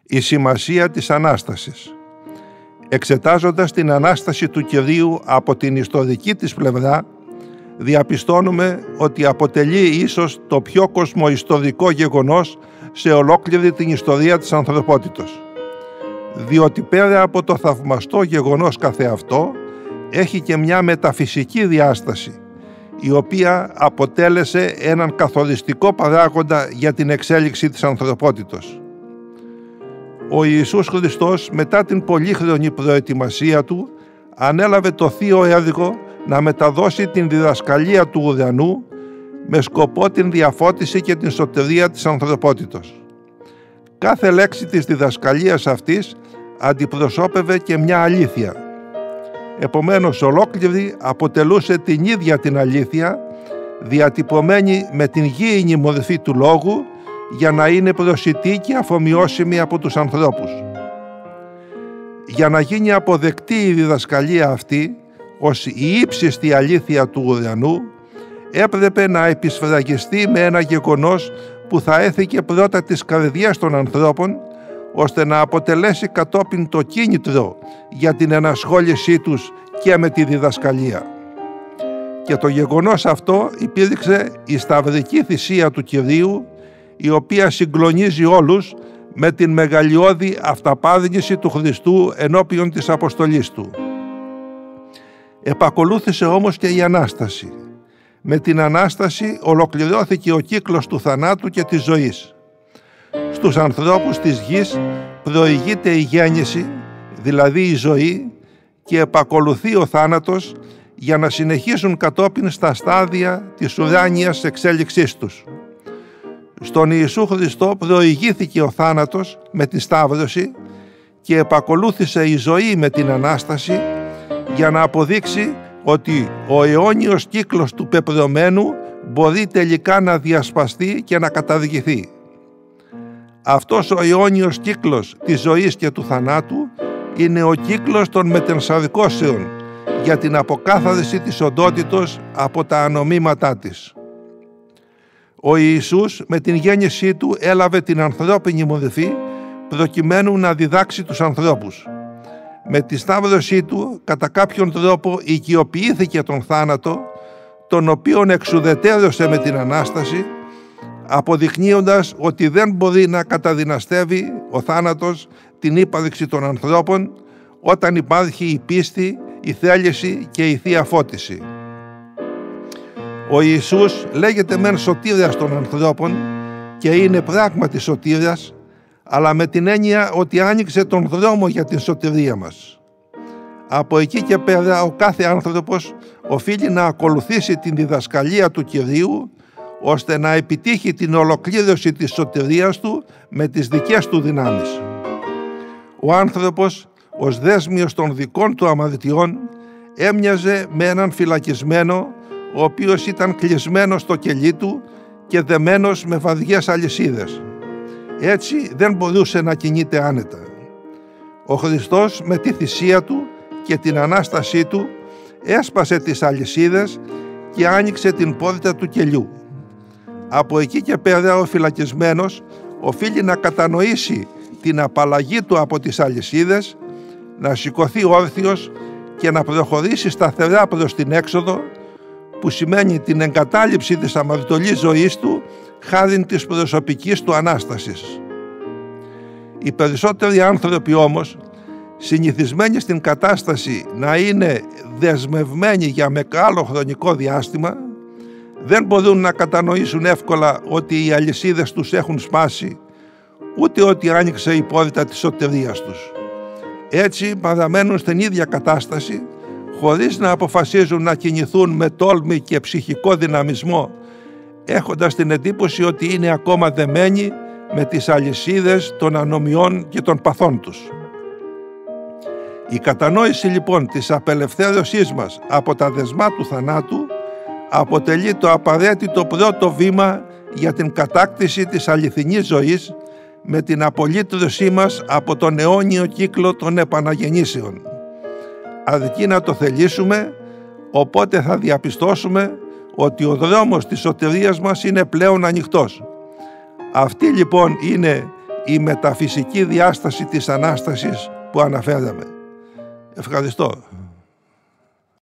Η σημασία της Ανάστασης. Εξετάζοντας την Ανάσταση του Κυρίου από την ιστορική της πλευρά, διαπιστώνουμε ότι αποτελεί ίσως το πιο κοσμοϊστορικό γεγονός σε ολόκληρη την ιστορία της ανθρωπότητος. Διότι πέρα από το θαυμαστό γεγονός καθεαυτό, έχει και μια μεταφυσική διάσταση, η οποία αποτέλεσε έναν καθοριστικό παράγοντα για την εξέλιξη της ανθρωπότητος. Ο Ιησούς Χριστός, μετά την πολύχρονη προετοιμασία του, ανέλαβε το θείο έργο να μεταδώσει την διδασκαλία του ουρανού με σκοπό την διαφώτιση και την σωτηρία της ανθρωπότητος. Κάθε λέξη της διδασκαλίας αυτής αντιπροσώπευε και μια αλήθεια. Επομένως, ολόκληρη αποτελούσε την ίδια την αλήθεια, διατυπωμένη με την γήινη μορφή του λόγου, για να είναι προσιτή και αφομοιώσιμη από τους ανθρώπους. Για να γίνει αποδεκτή η διδασκαλία αυτή ως η ύψιστη αλήθεια του ουρανού, έπρεπε να επισφραγιστεί με ένα γεγονός που θα έθηκε πρώτα τις καρδιές των ανθρώπων, ώστε να αποτελέσει κατόπιν το κίνητρο για την ενασχόλησή τους και με τη διδασκαλία. Και το γεγονός αυτό υπήρξε η σταυρική θυσία του Κυρίου, η οποία συγκλονίζει όλους με την μεγαλειώδη αυταπάρνηση του Χριστού ενώπιον της αποστολής του. Επακολούθησε όμως και η Ανάσταση. Με την Ανάσταση ολοκληρώθηκε ο κύκλος του θανάτου και της ζωής. Στους ανθρώπους της γης προηγείται η γέννηση, δηλαδή η ζωή, και επακολουθεί ο θάνατος για να συνεχίσουν κατόπιν στα στάδια της ουράνιας εξέλιξής τους. Στον Ιησού Χριστό προηγήθηκε ο θάνατος με τη Σταύρωση και επακολούθησε η ζωή με την Ανάσταση για να αποδείξει ότι ο αιώνιος κύκλος του πεπρωμένου μπορεί τελικά να διασπαστεί και να καταργηθεί. Αυτός ο αιώνιος κύκλος της ζωής και του θανάτου είναι ο κύκλος των μετενσαρκώσεων για την αποκάθαρση της οντότητος από τα ανομήματά της. Ο Ιησούς με την γέννησή του έλαβε την ανθρώπινη μορφή προκειμένου να διδάξει τους ανθρώπους. Με τη σταύρωσή του κατά κάποιον τρόπο οικειοποιήθηκε τον θάνατο, τον οποίον εξουδετέρωσε με την Ανάσταση, αποδεικνύοντας ότι δεν μπορεί να καταδυναστεύει ο θάνατος την ύπαρξη των ανθρώπων όταν υπάρχει η πίστη, η θέληση και η Θεία Φώτιση. Ο Ιησούς λέγεται μεν σωτήρας των ανθρώπων και είναι πράγματι σωτήρας, αλλά με την έννοια ότι άνοιξε τον δρόμο για την σωτηρία μας. Από εκεί και πέρα ο κάθε άνθρωπος οφείλει να ακολουθήσει την διδασκαλία του Κυρίου, ώστε να επιτύχει την ολοκλήρωση της σωτηρίας του με τις δικές του δυνάμεις. Ο άνθρωπος, ως δέσμιος των δικών του αμαρτιών, έμοιαζε με έναν φυλακισμένο, ο οποίος ήταν κλεισμένος στο κελί του και δεμένος με βαριές αλυσίδες. Έτσι δεν μπορούσε να κινείται άνετα. Ο Χριστός με τη θυσία του και την Ανάστασή του έσπασε τις αλυσίδες και άνοιξε την πόρτα του κελιού. Από εκεί και πέρα ο φυλακισμένος οφείλει να κατανοήσει την απαλλαγή του από τις αλυσίδες, να σηκωθεί όρθιος και να προχωρήσει σταθερά προς την έξοδο, που σημαίνει την εγκατάλειψη της αμαρτωλής ζωής του χάριν της προσωπικής του Ανάστασης. Οι περισσότεροι άνθρωποι όμως, συνηθισμένοι στην κατάσταση να είναι δεσμευμένοι για μεγάλο χρονικό διάστημα, δεν μπορούν να κατανοήσουν εύκολα ότι οι αλυσίδες τους έχουν σπάσει, ούτε ότι άνοιξε η πόρτα της σωτηρίας τους. Έτσι παραμένουν στην ίδια κατάσταση, χωρίς να αποφασίζουν να κινηθούν με τόλμη και ψυχικό δυναμισμό, έχοντας την εντύπωση ότι είναι ακόμα δεμένοι με τις αλυσίδες των ανομιών και των παθών τους. Η κατανόηση λοιπόν της απελευθέρωσής μας από τα δεσμά του θανάτου αποτελεί το απαραίτητο πρώτο βήμα για την κατάκτηση της αληθινής ζωής με την απολύτρωσή μας από τον αιώνιο κύκλο των επαναγεννήσεων. Αρκεί να το θελήσουμε, οπότε θα διαπιστώσουμε ότι ο δρόμος της σωτηρίας μας είναι πλέον ανοιχτός. Αυτή λοιπόν είναι η μεταφυσική διάσταση της Ανάστασης που αναφέραμε. Ευχαριστώ.